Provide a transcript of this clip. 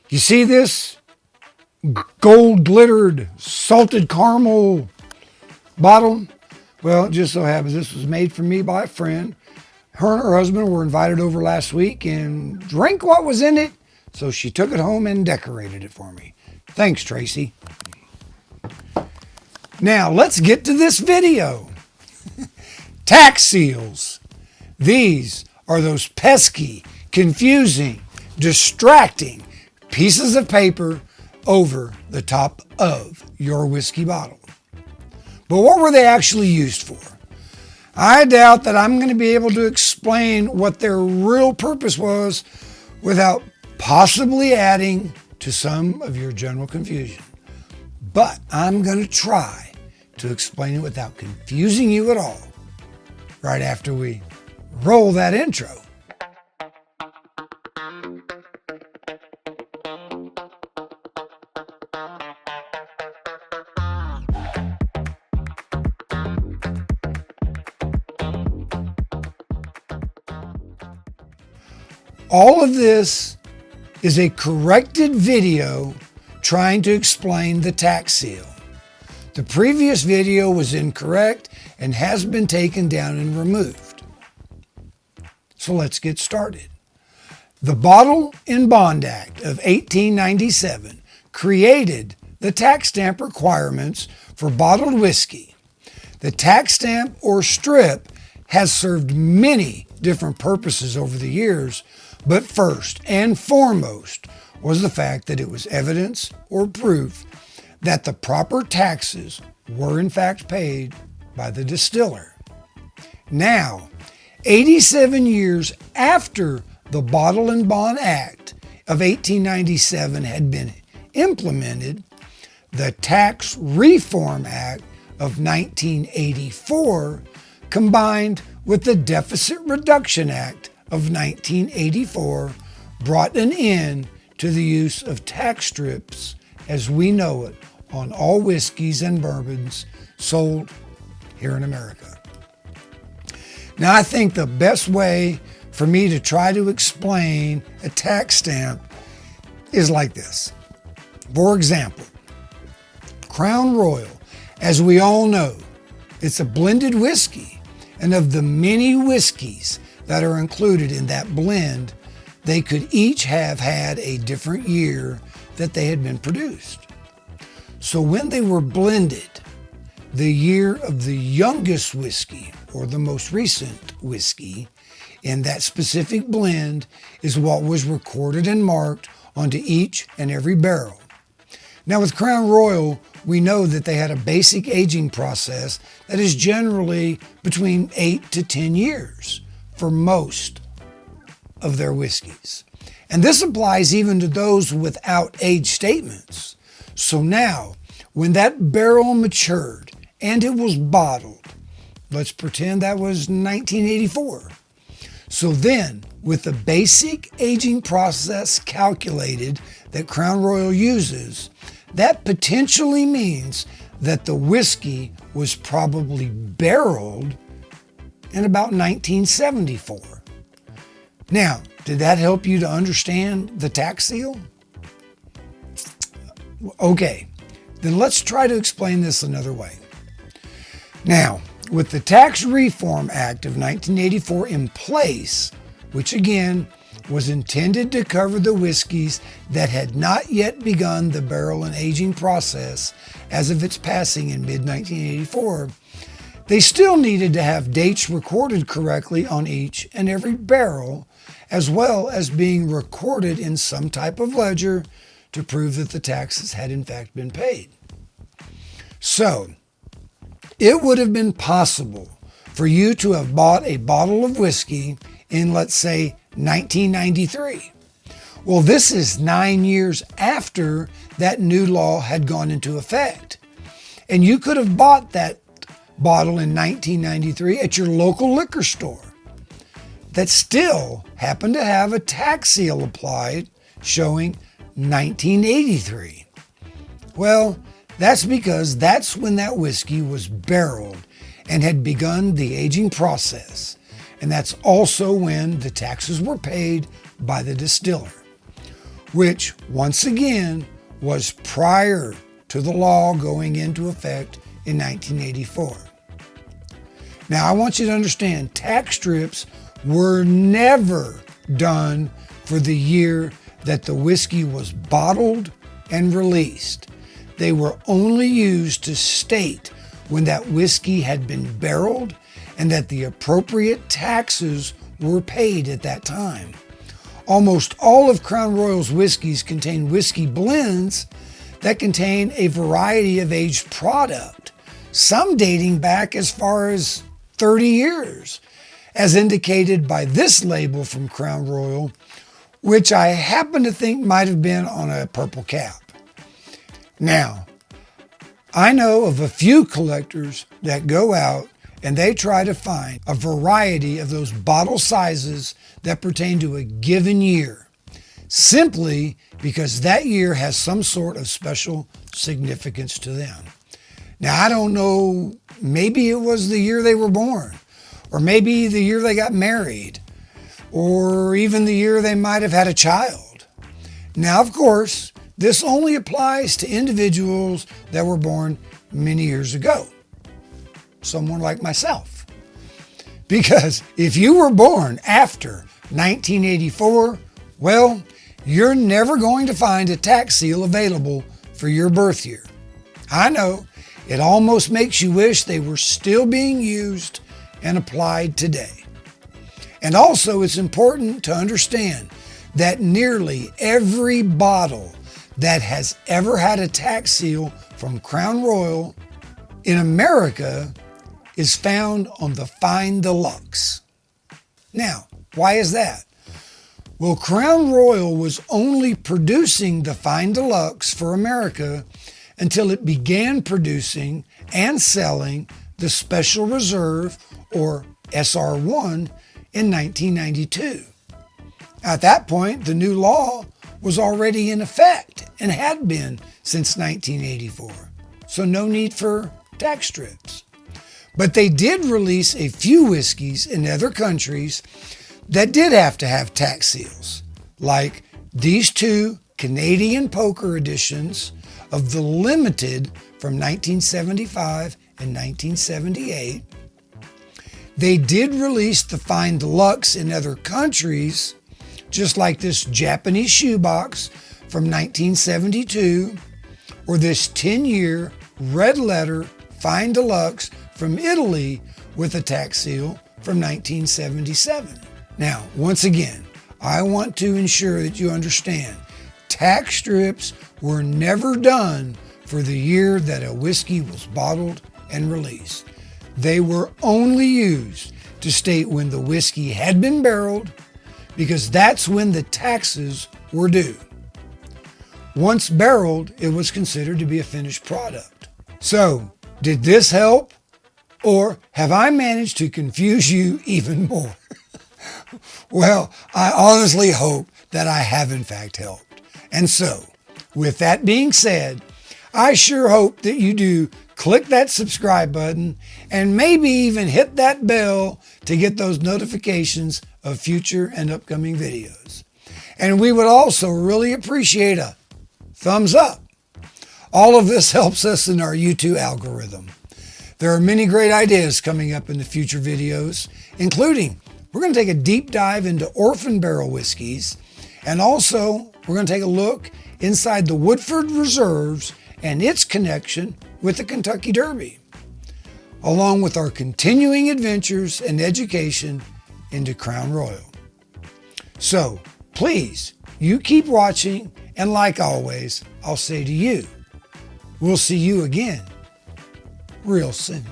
You see this gold glittered salted caramel bottle? Well, it just so happens this was made for me by a friend. Her and her husband were invited over last week and drank what was in it, so she took it home and decorated it for me. Thanks, Tracy. Now, let's get to this video. Tax seals. These are those pesky, confusing, distracting pieces of paper over the top of your whiskey bottle. But what were they actually used for? I doubt that I'm going to be able to explain what their real purpose was without possibly adding to some of your general confusion. But I'm going to try to explain it without confusing you at all right after we roll that intro. All of this is a corrected video trying to explain the tax seal. The previous video was incorrect and has been taken down and removed. So let's get started. The Bottle and Bond Act of 1897 created the tax stamp requirements for bottled whiskey. The tax stamp or strip has served many different purposes over the years, but first and foremost was the fact that it was evidence or proof that the proper taxes were in fact paid by the distiller. Now, 87 years after the Bottle and Bond Act of 1897 had been implemented, the Tax Reform Act of 1984 combined with the Deficit Reduction Act of 1984 brought an end to the use of tax strips as we know it on all whiskeys and bourbons sold here in America. Now, I think the best way for me to try to explain a tax stamp is like this. For example, Crown Royal, as we all know, it's a blended whiskey, and of the many whiskeys that are included in that blend, they could each have had a different year that they had been produced. So when they were blended, the year of the youngest whiskey or the most recent whiskey in that specific blend is what was recorded and marked onto each and every barrel. Now with Crown Royal, we know that they had a basic aging process that is generally between 8 to 10 years for most of their whiskeys. And this applies even to those without age statements. So now, when that barrel matured and it was bottled, let's pretend that was 1984. So then, with the basic aging process calculated that Crown Royal uses, that potentially means that the whiskey was probably barreled in about 1974. Now, did that help you to understand the tax seal? Okay, then let's try to explain this another way. Now, with the Tax Reform Act of 1984 in place, which again was intended to cover the whiskeys that had not yet begun the barrel and aging process as of its passing in mid-1984, they still needed to have dates recorded correctly on each and every barrel, as well as being recorded in some type of ledger to prove that the taxes had in fact been paid. So, it would have been possible for you to have bought a bottle of whiskey in, let's say, 1993. Well, this is 9 years after that new law had gone into effect. And you could have bought that bottle in 1993 at your local liquor store that still happened to have a tax seal applied showing 1983. Well, that's because that's when that whiskey was barreled and had begun the aging process. And that's also when the taxes were paid by the distiller. which once again was prior to the law going into effect in 1984. Now I want you to understand, tax strips were never done for the year that the whiskey was bottled and released. They were only used to state when that whiskey had been barreled and that the appropriate taxes were paid at that time. Almost all of Crown Royal's whiskeys contain whiskey blends that contain a variety of aged product, some dating back as far as 30 years, as indicated by this label from Crown Royal, which I happen to think might have been on a purple cap. Now, I know of a few collectors that go out and they try to find a variety of those bottle sizes that pertain to a given year, simply because that year has some sort of special significance to them. Now, I don't know, maybe it was the year they were born, or maybe the year they got married, or even the year they might have had a child. Now, of course, this only applies to individuals that were born many years ago. Someone like myself. Because if you were born after 1984, well, you're never going to find a tax seal available for your birth year. I know, it almost makes you wish they were still being used and applied today. And also, it's important to understand that nearly every bottle that has ever had a tax seal from Crown Royal in America is found on the Fine Deluxe. Now, why is that? Well, Crown Royal was only producing the Fine Deluxe for America until it began producing and selling the Special Reserve, or SR1, in 1992. At that point, the new law was already in effect and had been since 1984, so no need for tax strips. But they did release a few whiskeys in other countries that did have to have tax seals, like these two Canadian Poker editions of the Limited from 1975 and 1978. They did release the Fine Deluxe in other countries, just like this Japanese shoebox from 1972, or this 10-year red letter Fine Deluxe from Italy with a tax seal from 1977. Now, once again, I want to ensure that you understand, tax strips were never done for the year that a whiskey was bottled and released. They were only used to state when the whiskey had been barreled, because that's when the taxes were due. Once barreled, it was considered to be a finished product. So, did this help? Or have I managed to confuse you even more? Well, I honestly hope that I have in fact helped. And so, with that being said, I sure hope that you do click that subscribe button and maybe even hit that bell to get those notifications of future and upcoming videos. And we would also really appreciate a thumbs up. All of this helps us in our YouTube algorithm. There are many great ideas coming up in the future videos, including we're going to take a deep dive into orphan barrel whiskeys, and also we're going to take a look inside the Woodford Reserves and its connection with the Kentucky Derby, along with our continuing adventures and education into Crown Royal. So please, you keep watching, and like always, I'll say to you, we'll see you again real soon.